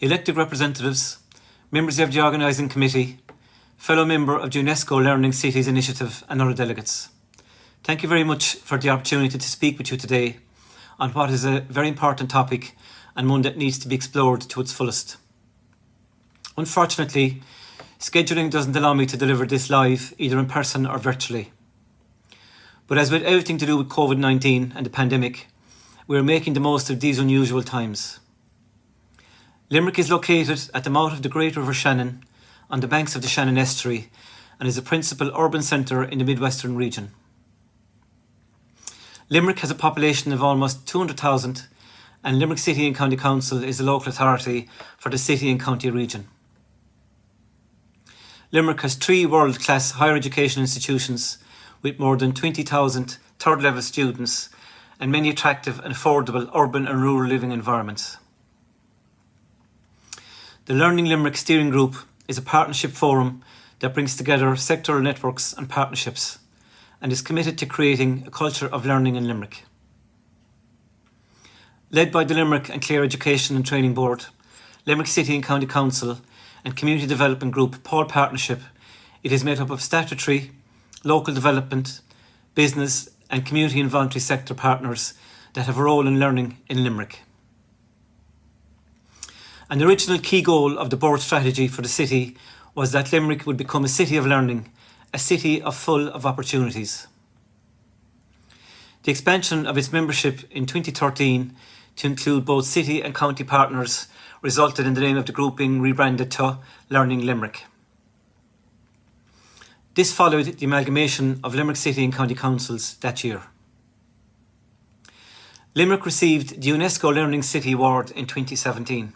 elected representatives, members of the organising committee, fellow member of the UNESCO Learning Cities Initiative and other delegates. Thank you very much for the opportunity to speak with you today on what is a very important topic and one that needs to be explored to its fullest. Unfortunately, scheduling doesn't allow me to deliver this live, either in person or virtually. But as with everything to do with COVID-19 and the pandemic, we are making the most of these unusual times. Limerick is located at the mouth of the Great River Shannon, on the banks of the Shannon Estuary, and is a principal urban centre in the Midwestern region. Limerick has a population of almost 200,000, and Limerick City and County Council is the local authority for the city and county region. Limerick has 3 world-class higher education institutions with more than 20,000 third-level students and many attractive and affordable urban and rural living environments. The Learning Limerick Steering Group is a partnership forum that brings together sectoral networks and partnerships and is committed to creating a culture of learning in Limerick. Led by the Limerick and Clare Education and Training Board, Limerick City and County Council and Community Development Group Paul Partnership, it is made up of statutory, local development, business and community and voluntary sector partners that have a role in learning in Limerick. An original key goal of the board strategy for the city was that Limerick would become a city of learning, a city full of opportunities. The expansion of its membership in 2013 to include both city and county partners resulted in the name of the group being rebranded to Learning Limerick. This followed the amalgamation of Limerick City and County Councils that year. Limerick received the UNESCO Learning City Award in 2017.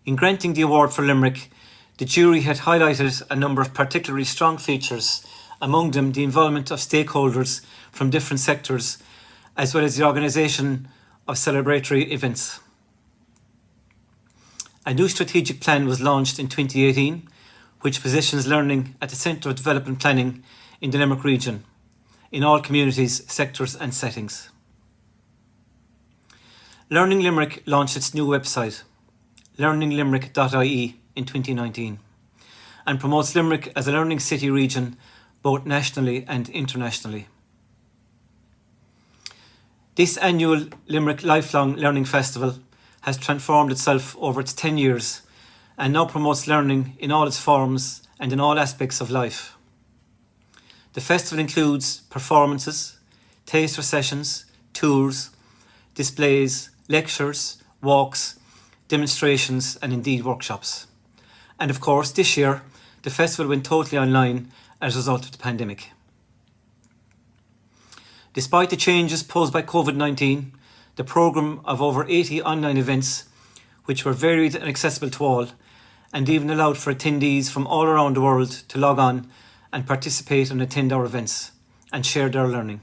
In granting the award for Limerick, the jury had highlighted a number of particularly strong features, among them the involvement of stakeholders from different sectors, as well as the organisation of celebratory events. A new strategic plan was launched in 2018, which positions learning at the centre of development planning in the Limerick region, in all communities, sectors and settings. Learning Limerick launched its new website, learninglimerick.ie, in 2019, and promotes Limerick as a learning city region, both nationally and internationally. This annual Limerick Lifelong Learning Festival has transformed itself over its 10 years and now promotes learning in all its forms and in all aspects of life. The festival includes performances, taster sessions, tours, displays, lectures, walks, demonstrations and indeed workshops. And of course, this year, the festival went totally online as a result of the pandemic. Despite the changes posed by COVID-19, the programme of over 80 online events, which were varied and accessible to all, and even allowed for attendees from all around the world to log on and participate and attend our events and share their learning.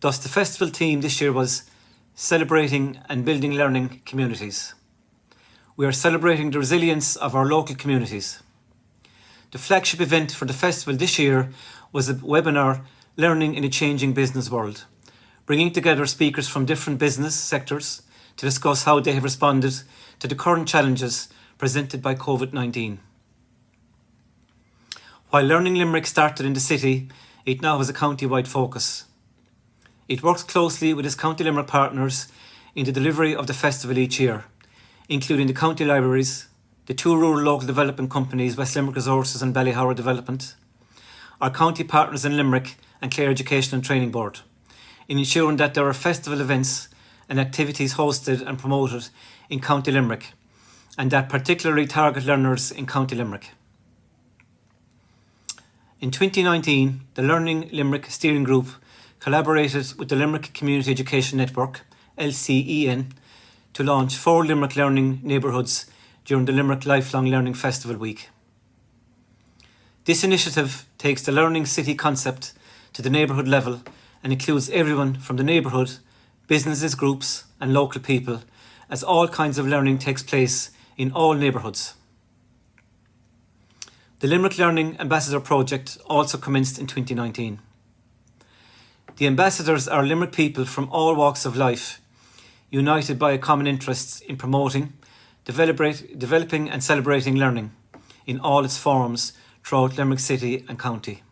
Thus, the festival theme this year was Celebrating and Building Learning Communities. We are celebrating the resilience of our local communities. The flagship event for the festival this year was a webinar, Learning in a Changing Business World, bringing together speakers from different business sectors to discuss how they have responded to the current challenges presented by COVID-19. While Learning Limerick started in the city, it now has a county-wide focus. It works closely with its County Limerick partners in the delivery of the festival each year, including the county libraries, the 2 rural local development companies, West Limerick Resources and Ballyhoward Development, our county partners in Limerick and Clare Education and Training Board, in ensuring that there are festival events and activities hosted and promoted in County Limerick, and that particularly target learners in County Limerick. In 2019, the Learning Limerick Steering Group collaborated with the Limerick Community Education Network, LCEN, to launch 4 Limerick Learning Neighbourhoods during the Limerick Lifelong Learning Festival week. This initiative takes the Learning City concept to the neighbourhood level and includes everyone from the neighbourhood, businesses, groups and local people, as all kinds of learning takes place in all neighbourhoods. The Limerick Learning Ambassador Project also commenced in 2019. The ambassadors are Limerick people from all walks of life, united by a common interest in promoting, developing and celebrating learning in all its forms throughout Limerick City and County.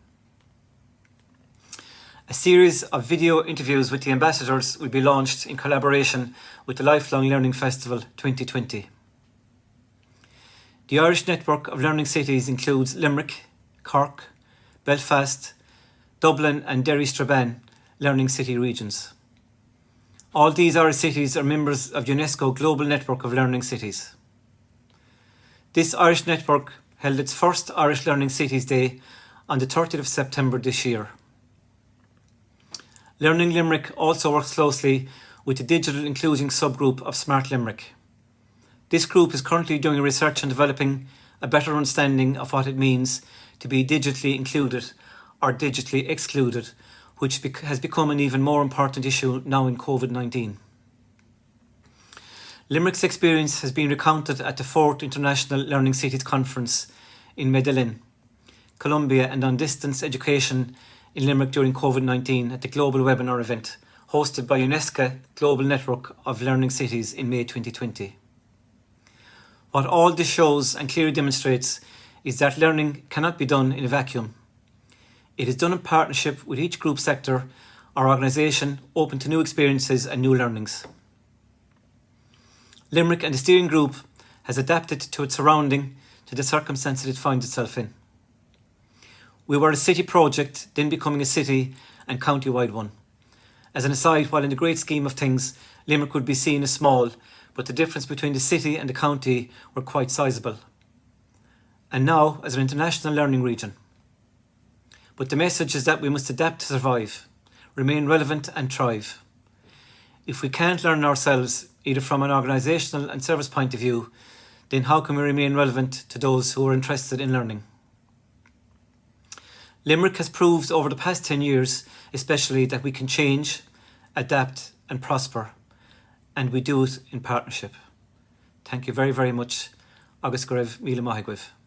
A series of video interviews with the ambassadors will be launched in collaboration with the Lifelong Learning Festival 2020. The Irish network of learning cities includes Limerick, Cork, Belfast, Dublin and Derry Strabane learning city regions. All these Irish cities are members of UNESCO Global Network of Learning Cities. This Irish network held its first Irish Learning Cities Day on the 30th of September this year. Learning Limerick also works closely with the digital inclusion subgroup of Smart Limerick. This group is currently doing research on developing a better understanding of what it means to be digitally included or digitally excluded, which has become an even more important issue now in COVID-19. Limerick's experience has been recounted at the 4th International Learning Cities Conference in Medellin, Colombia, and on distance education in Limerick during COVID-19 at the global webinar event hosted by UNESCO Global Network of Learning Cities in May 2020. What all this shows and clearly demonstrates is that learning cannot be done in a vacuum. It is done in partnership with each group sector or organisation open to new experiences and new learnings. Limerick and the steering group has adapted to its surrounding to the circumstances it finds itself in. We were a city project, then becoming a city and county-wide one. As an aside, while in the great scheme of things, Limerick would be seen as small, but the difference between the city and the county were quite sizable. And now, as an international learning region. But the message is that we must adapt to survive, remain relevant and thrive. If we can't learn ourselves, either from an organisational and service point of view, then how can we remain relevant to those who are interested in learning? Limerick has proved over the past 10 years especially that we can change, adapt and prosper, and we do it in partnership. Thank you very, very much. Agus go raibh míle maith agaibh.